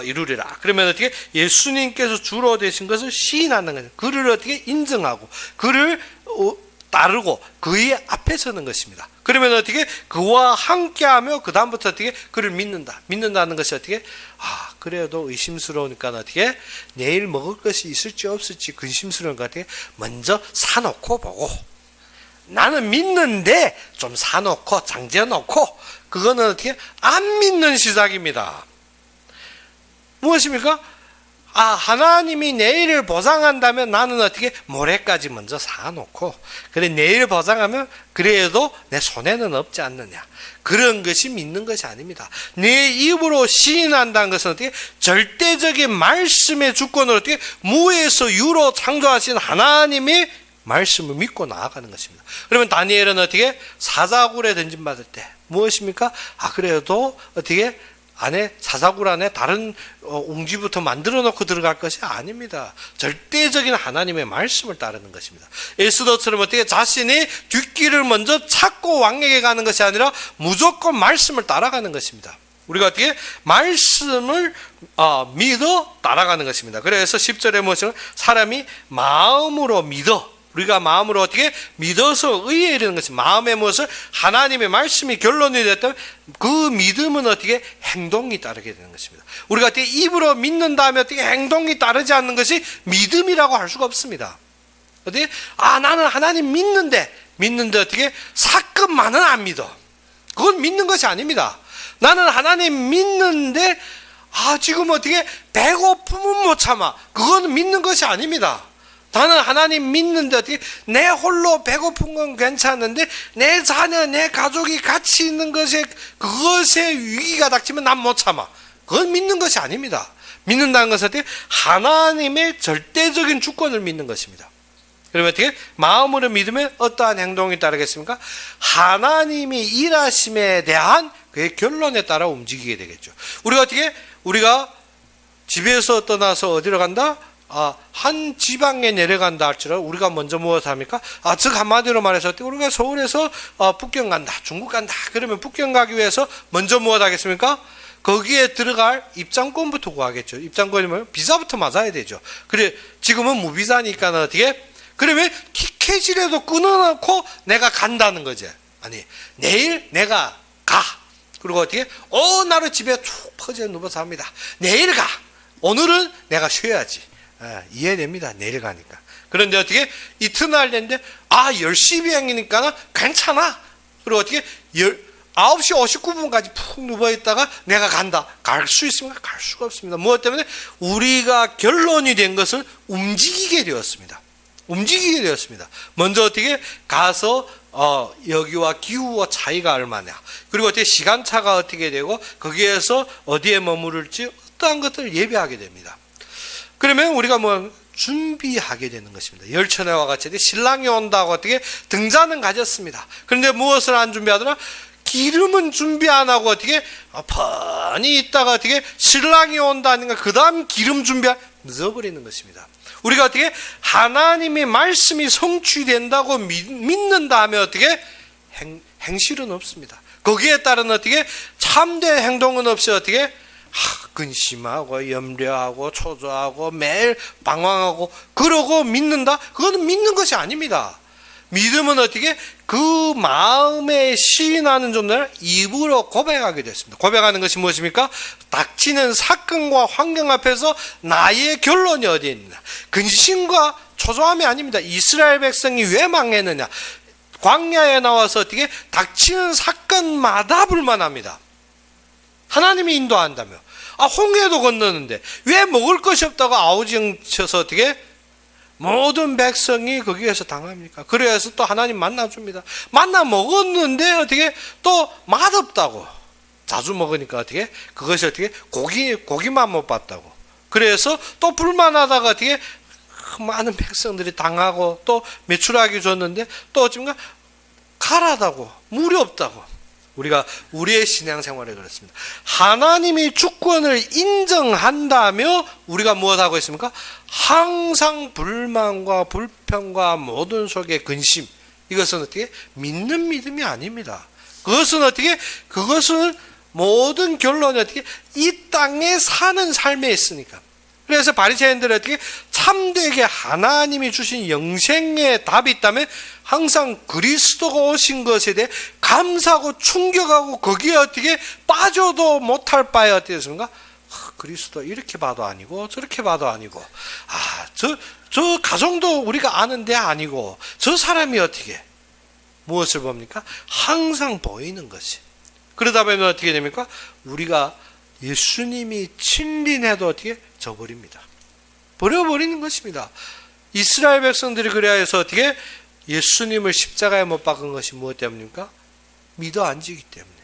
이루리라. 그러면 어떻게 예수님께서 주로 되신 것을 시인하는 거예요. 그를 어떻게 인정하고 그를 따르고 그의 앞에 서는 것입니다. 그러면 어떻게? 그와 함께하며 그 다음부터 어떻게? 그를 믿는다. 믿는다는 것이 어떻게? 그래도 의심스러우니까 어떻게? 내일 먹을 것이 있을지 없을지 근심스러운 것 같아. 먼저 사놓고 보고. 나는 믿는데 좀 사놓고 장재놓고. 그거는 어떻게? 안 믿는 시작입니다. 무엇입니까? 하나님이 내일을 보장한다면 나는 어떻게 모레까지 먼저 사놓고 그래 내일 보장하면 그래도 내 손에는 없지 않느냐. 그런 것이 믿는 것이 아닙니다. 내 입으로 시인한다는 것은 어떻게 절대적인 말씀의 주권으로 어떻게 무에서 유로 창조하신 하나님의 말씀을 믿고 나아가는 것입니다. 그러면 다니엘은 어떻게 사자굴에 던짐받을 때 무엇입니까? 그래도 어떻게 안에 사자굴 안에 다른 웅지부터 만들어 놓고 들어갈 것이 아닙니다. 절대적인 하나님의 말씀을 따르는 것입니다. 에스더처럼 어떻게 자신이 뒷길을 먼저 찾고 왕에게 가는 것이 아니라 무조건 말씀을 따라가는 것입니다. 우리가 어떻게 말씀을 믿어 따라가는 것입니다. 그래서 10절에 무엇을 사람이 마음으로 믿어 우리가 마음으로 어떻게 믿어서 의에 이르는 것이 마음의 무엇을 하나님의 말씀이 결론이 됐다면 그 믿음은 어떻게 행동이 따르게 되는 것입니다. 우리가 어떻게 입으로 믿는 다음에 어떻게 행동이 따르지 않는 것이 믿음이라고 할 수가 없습니다. 어떻게 나는 하나님 믿는데 어떻게 사건만은 안 믿어. 그건 믿는 것이 아닙니다. 나는 하나님 믿는데 지금 어떻게 배고픔은 못 참아. 그거는 믿는 것이 아닙니다. 나는 하나님 믿는데 어떻게 내 홀로 배고픈 건 괜찮은데 내 자녀, 내 가족이 같이 있는 그것에 위기가 닥치면 난 못 참아. 그건 믿는 것이 아닙니다. 믿는다는 것은 어떻게 하나님의 절대적인 주권을 믿는 것입니다. 그러면 어떻게 마음으로 믿으면 어떠한 행동이 따르겠습니까? 하나님이 일하심에 대한 그의 결론에 따라 움직이게 되겠죠. 우리가 집에서 떠나서 어디로 간다? 한 지방에 내려간다 할지라도 우리가 먼저 무엇을 합니까? 즉 한마디로 말해서 우리가 서울에서 북경 간다, 중국 간다. 그러면 북경 가기 위해서 먼저 무엇 하겠습니까? 거기에 들어갈 입장권부터 구하겠죠. 입장권이면 비자부터 맞아야 되죠. 그래 지금은 무비자니까 어떻게? 그러면 티켓이라도 끊어놓고 내가 간다는 거지. 아니 내일 내가 가. 그리고 어떻게? 나를 집에 툭 퍼져 누워서 합니다. 내일 가. 오늘은 내가 쉬어야지. 이해됩니다. 내일 가니까. 그런데 어떻게? 이튿날 됐는데 10시 비행이니까 괜찮아. 그리고 어떻게? 9시 59분까지 푹 누워있다가 내가 간다. 갈 수 있습니까? 갈 수가 없습니다. 무엇 때문에? 우리가 결론이 된 것을 움직이게 되었습니다. 먼저 어떻게? 가서 여기와 기후와 차이가 얼마냐. 그리고 어떻게 시간차가 어떻게 되고 거기에서 어디에 머무를지 어떠한 것들을 예배하게 됩니다. 그러면 우리가 준비하게 되는 것입니다. 열천에와 같이 신랑이 온다고 어떻게 등잔은 가졌습니다. 그런데 무엇을 안 준비하더라? 기름은 준비 안 하고 어떻게 뻔히 있다가 어떻게 신랑이 온다니까 그 다음 기름 늦어버리는 것입니다. 우리가 어떻게 하나님의 말씀이 성취된다고 믿는다 하면 어떻게 행실은 없습니다. 거기에 따른 어떻게 참된 행동은 없이 어떻게 근심하고 염려하고 초조하고 매일 방황하고 그러고 믿는다? 그거는 믿는 것이 아닙니다. 믿음은 어떻게 그 마음에 시인하는 존재를 입으로 고백하게 됐습니다. 고백하는 것이 무엇입니까? 닥치는 사건과 환경 앞에서 나의 결론이 어디에 있느냐. 근심과 초조함이 아닙니다. 이스라엘 백성이 왜 망했느냐. 광야에 나와서 어떻게 닥치는 사건마다 불만합니다. 하나님이 인도한다며. 홍해도 건너는데 왜 먹을 것이 없다고 아우징 쳐서 어떻게 모든 백성이 거기에서 당합니까? 그래서 또 하나님 만나줍니다. 만나 먹었는데 어떻게 또 맛없다고. 자주 먹으니까 어떻게? 그것이 어떻게? 고기만 못 봤다고. 그래서 또 불만하다가 어떻게? 많은 백성들이 당하고 또 매출하기 줬는데 또 어찌인가 가라다고. 물이 없다고. 우리가 우리의 신앙생활에 그렇습니다. 하나님이 주권을 인정한다며 우리가 무엇하고 있습니까? 항상 불만과 불평과 모든 속에 근심. 이것은 어떻게? 믿는 믿음이 아닙니다. 그것은 모든 결론이 어떻게? 이 땅에 사는 삶에 있으니까. 그래서 바리새인들이 어떻게? 참되게 하나님이 주신 영생의 답이 있다면 항상 그리스도가 오신 것에 대해 감사하고 충격하고 거기에 어떻게 빠져도 못할 바에 어떻게 됐습니까? 그리스도 이렇게 봐도 아니고 저렇게 봐도 아니고 저 가정도 우리가 아는데 아니고 저 사람이 어떻게 무엇을 봅니까? 항상 보이는 것이. 그러다 보면 어떻게 됩니까? 우리가 예수님이 친린해도 어떻게 져버립니다. 버려버리는 것입니다. 이스라엘 백성들이 그래야 해서 어떻게 예수님을 십자가에 못 박은 것이 무엇 때문입니까? 믿어 앉기 때문에.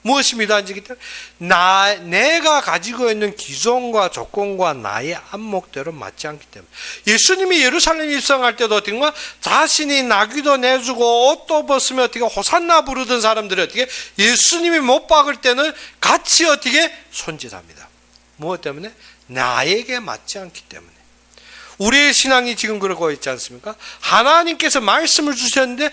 무엇이 믿어 앉기 때문에? 내가 가지고 있는 기존과 조건과 나의 안목대로 맞지 않기 때문에. 예수님이 예루살렘 입성할 때도 어떻게 자신이 나귀도 내주고 옷도 벗으며 어떻게 호산나 부르던 사람들이 어떻게 예수님이 못 박을 때는 같이 어떻게 손짓합니다. 무엇 때문에? 나에게 맞지 않기 때문에. 우리의 신앙이 지금 그러고 있지 않습니까? 하나님께서 말씀을 주셨는데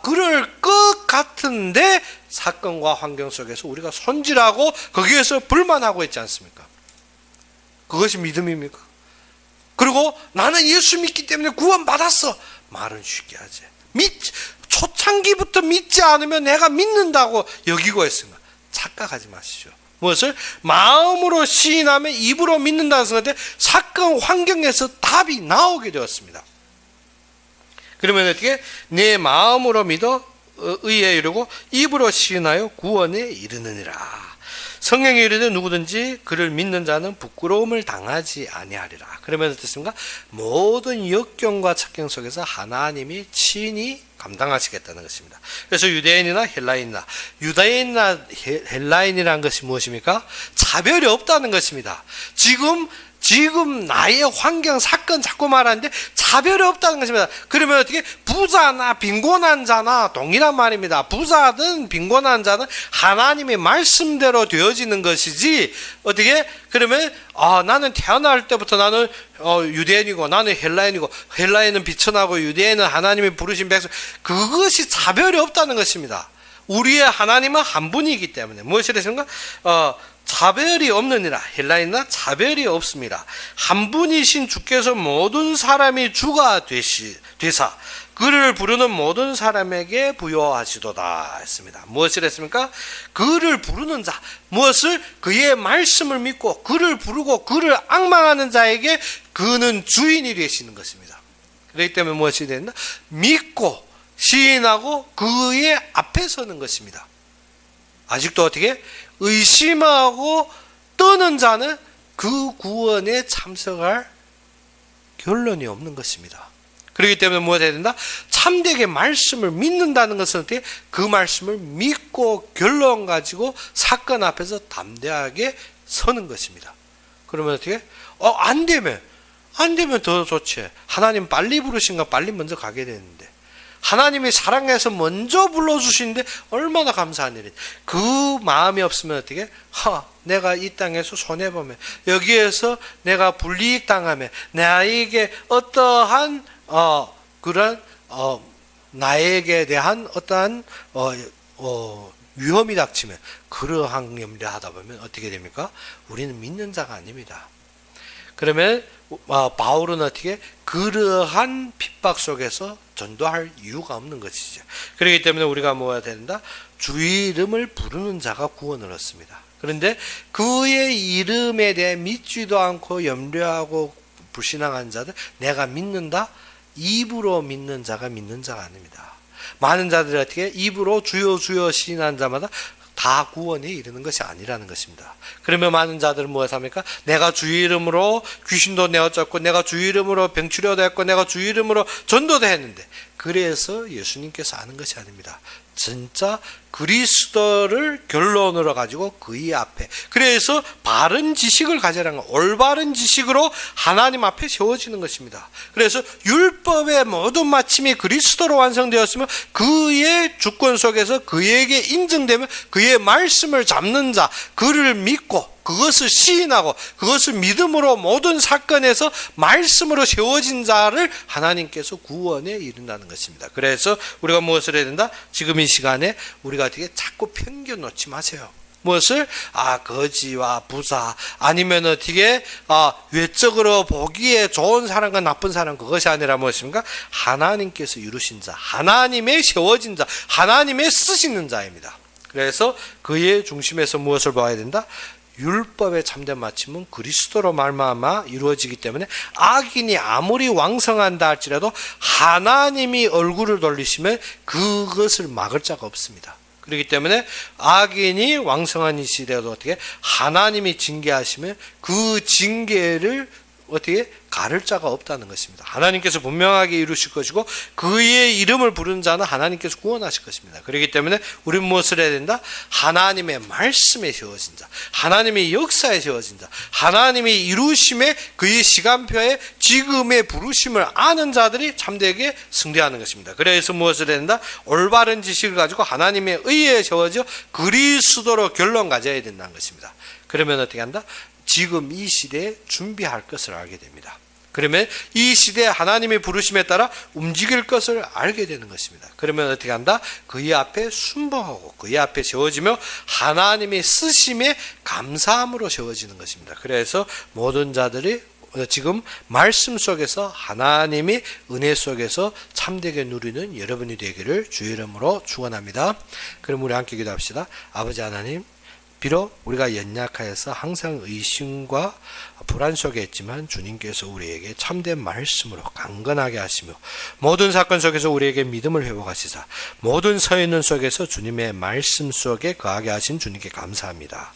그럴 것 같은데 사건과 환경 속에서 우리가 손질하고 거기에서 불만하고 있지 않습니까? 그것이 믿음입니까? 그리고 나는 예수 믿기 때문에 구원받았어. 말은 쉽게 하지. 초창기부터 믿지 않으면 내가 믿는다고 여기고 있습니다. 착각하지 마시죠. 무엇을? 마음으로 시인하면 입으로 믿는다는 것인데 사건 환경에서 답이 나오게 되었습니다. 그러면 어떻게? 내 마음으로 믿어 의에 이르고 입으로 시인하여 구원에 이르느니라. 성경에 이르되 누구든지 그를 믿는 자는 부끄러움을 당하지 아니하리라. 그러면 어떻습니까? 모든 역경과 착경 속에서 하나님이 친히 감당하시겠다는 것입니다. 그래서 유대인이나 헬라인이나 유다인이나 헬라인이라는 것이 무엇입니까? 차별이 없다는 것입니다. 지금 나의 환경, 사건 자꾸 말하는데 차별이 없다는 것입니다. 그러면 어떻게 부자나 빈곤한 자나 동일한 말입니다. 부자든 빈곤한 자는 하나님의 말씀대로 되어지는 것이지 어떻게 그러면 나는 태어날 때부터 나는 유대인이고 나는 헬라인이고 헬라인은 비천하고 유대인은 하나님의 부르신 백성 그것이 차별이 없다는 것입니다. 우리의 하나님은 한 분이기 때문에 무엇이랬습니까? 차별이 없느니라. 헬라인이나 차별이 없습니다. 한 분이신 주께서 모든 사람이 주가 되사 그를 부르는 모든 사람에게 부여하시도다 했습니다. 무엇을 했습니까? 그를 부르는 자, 무엇을 그의 말씀을 믿고 그를 부르고 그를 앙망하는 자에게 그는 주인이 되시는 것입니다. 그렇기 때문에 무엇이 된다? 믿고 시인하고 그의 앞에 서는 것입니다. 아직도 어떻게? 의심하고 떠는 자는 그 구원에 참석할 결론이 없는 것입니다. 그렇기 때문에 무엇 해야 된다? 참되게 말씀을 믿는다는 것은 어떻게? 그 말씀을 믿고 결론 가지고 사건 앞에서 담대하게 서는 것입니다. 그러면 어떻게? 안 되면 더 좋지. 하나님 빨리 부르신가 빨리 먼저 가게 되는데. 하나님이 사랑해서 먼저 불러주시는데 얼마나 감사한 일이지. 그 마음이 없으면 어떻게? 내가 이 땅에서 손해보면 여기에서 내가 불이익 당하면 나에게 어떠한 그런 나에게 대한 어떠한 위험이 닥치면 그러한 염려하다 보면 어떻게 됩니까? 우리는 믿는 자가 아닙니다. 그러면 바울은 어떻게 그러한 핍박 속에서 전도할 이유가 없는 것이죠. 그렇기 때문에 우리가 뭐가 된다? 주의 이름을 부르는 자가 구원을 얻습니다. 그런데 그의 이름에 대해 믿지도 않고 염려하고 불신앙한 자들 내가 믿는다? 입으로 믿는 자가 믿는 자가 아닙니다. 많은 자들이 어떻게 입으로 주여 주여 시인한 자마다 다 구원에 이르는 것이 아니라는 것입니다. 그러면 많은 자들은 무엇 합니까? 내가 주의 이름으로 귀신도 내어쫓고 내가 주의 이름으로 병치료도 했고 내가 주의 이름으로 전도도 했는데 그래서 예수님께서 아는 것이 아닙니다. 진짜 그리스도를 결론으로 가지고 그의 앞에 그래서 바른 지식을 가지라는 것, 올바른 지식으로 하나님 앞에 세워지는 것입니다. 그래서 율법의 모든 마침이 그리스도로 완성되었으면 그의 주권 속에서 그에게 인정되면 그의 말씀을 잡는 자, 그를 믿고 그것을 시인하고 그것을 믿음으로 모든 사건에서 말씀으로 세워진 자를 하나님께서 구원에 이른다는 것입니다. 그래서 우리가 무엇을 해야 된다? 지금 이 시간에 우리가 어떻게 자꾸 편견 놓지 마세요. 무엇을? 거지와 부자 아니면 어떻게 외적으로 보기에 좋은 사람과 나쁜 사람 그것이 아니라 무엇입니까? 하나님께서 이루신 자, 하나님의 세워진 자, 하나님의 쓰시는 자입니다. 그래서 그의 중심에서 무엇을 봐야 된다? 율법의 참된 마침은 그리스도로 말미암아 이루어지기 때문에 악인이 아무리 왕성한다 할지라도 하나님이 얼굴을 돌리시면 그것을 막을 자가 없습니다. 그렇기 때문에 악인이 왕성한 이 시대에도 어떻게 하나님이 징계하시면 그 징계를 어떻게 가를 자가 없다는 것입니다. 하나님께서 분명하게 이루실 것이고 그의 이름을 부르는 자는 하나님께서 구원하실 것입니다. 그렇기 때문에 우리는 무엇을 해야 된다? 하나님의 말씀에 세워진 자, 하나님의 역사에 세워진 자, 하나님의 이루심에 그의 시간표에 지금의 부르심을 아는 자들이 참되게 승리하는 것입니다. 그래서 무엇을 해야 된다? 올바른 지식을 가지고 하나님의 의에 세워져 그리스도로 결론 가져야 된다는 것입니다. 그러면 어떻게 한다? 지금 이 시대에 준비할 것을 알게 됩니다. 그러면 이 시대에 하나님의 부르심에 따라 움직일 것을 알게 되는 것입니다. 그러면 어떻게 한다? 그의 앞에 순종하고 그의 앞에 세워지며 하나님의 쓰심에 감사함으로 세워지는 것입니다. 그래서 모든 자들이 지금 말씀 속에서 하나님의 은혜 속에서 참되게 누리는 여러분이 되기를 주의 이름으로 축원합니다. 그럼 우리 함께 기도합시다. 아버지 하나님, 비록 우리가 연약하여서 항상 의심과 불안 속에 있지만 주님께서 우리에게 참된 말씀으로 강건하게 하시며 모든 사건 속에서 우리에게 믿음을 회복하시사 모든 서 있는 속에서 주님의 말씀 속에 거하게 하신 주님께 감사합니다.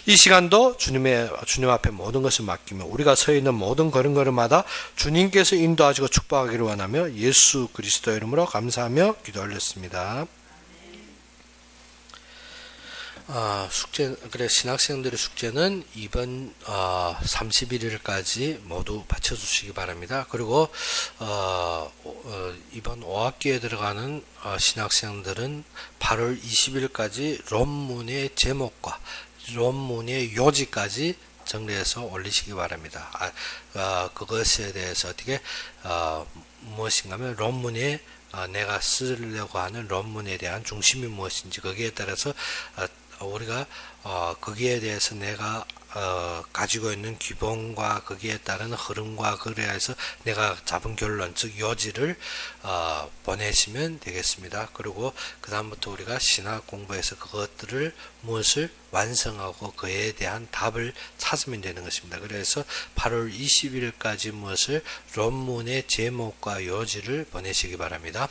이 시간도 주님 앞에 모든 것을 맡기며 우리가 서 있는 모든 걸음걸음마다 주님께서 인도하시고 축복하기를 원하며 예수 그리스도 이름으로 감사하며 기도 올렸습니다. 신학생들의 숙제는 이번 31일까지 모두 바쳐주시기 바랍니다. 그리고 이번 5학기에 들어가는 신학생들은 8월 20일까지論문의 제목과論문의 요지까지 정리해서 올리시기 바랍니다. 그것에 대해서 어떻게 무엇인가 하면論문에 내가 쓰려고 하는論문에 대한 중심이 무엇인지 거기에 따라서 우리가 거기에 대해서 내가 가지고 있는 기본과 거기에 따른 흐름과 그래야 해서 내가 잡은 결론 즉 요지를 보내시면 되겠습니다. 그리고 그 다음부터 우리가 신학 공부에서 그것들을 무엇을 완성하고 그에 대한 답을 찾으면 되는 것입니다. 그래서 8월 20일까지 무엇을論문의 제목과 요지를 보내시기 바랍니다.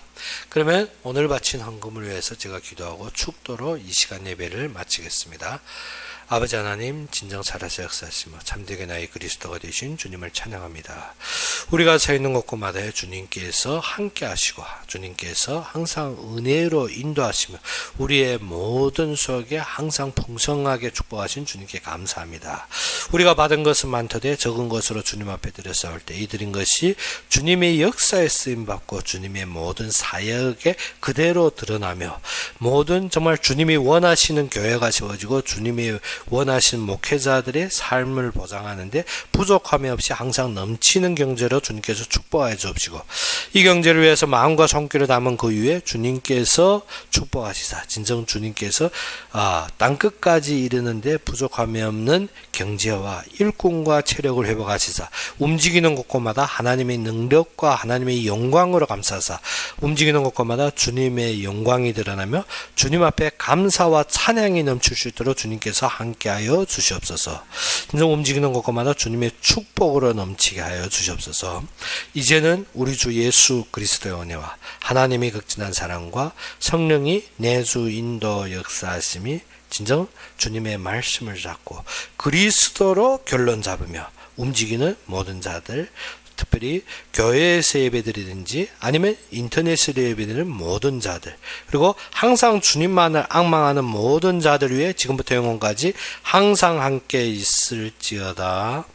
그러면 오늘 바친 헌금을 위해서 제가 기도하고 축도로 이 시간 예배를 마치겠습니다. 아버지 하나님 진정 살아서 역사하시며 참되게 나의 그리스도가 되신 주님을 찬양합니다. 우리가 서 있는 곳곳마다 주님께서 함께 하시고 주님께서 항상 은혜로 인도하시며 우리의 모든 속에 항상 풍성하게 축복하신 주님께 감사합니다. 우리가 받은 것은 많더되 적은 것으로 주님 앞에 드렸사올 때 이 드린 것이 주님의 역사에 쓰임받고 주님의 모든 사역에 그대로 드러나며 모든 정말 주님이 원하시는 교회가 세워지고 주님이 원하신 목회자들의 삶을 보장하는데 부족함이 없이 항상 넘치는 경제로 주님께서 축복하여 주옵시고 이 경제를 위해서 마음과 손길을 담은 그 위에 주님께서 축복하시사 진정 주님께서 땅끝까지 이르는데 부족함이 없는 경제와 일꾼과 체력을 회복하시사 움직이는 곳곳마다 하나님의 능력과 하나님의 영광으로 감사하사 움직이는 곳곳마다 주님의 영광이 드러나며 주님 앞에 감사와 찬양이 넘칠 수 있도록 주님께서 함께하여 주시옵소서. 진정 움직이는 곳곳마다 주님의 축복으로 넘치게 하여 주시옵소서. 이제는 우리 주 예수 그리스도의 은혜와 하나님의 극진한 사랑과 성령이 내주 인도 역사하심이 진정 주님의 말씀을 잡고 그리스도로 결론 잡으며 움직이는 모든 자들 특별히 교회에서 예배드리든지 아니면 인터넷으로 예배드리는 모든 자들 그리고 항상 주님만을 앙망하는 모든 자들 위해 지금부터 영원까지 항상 함께 있을지어다.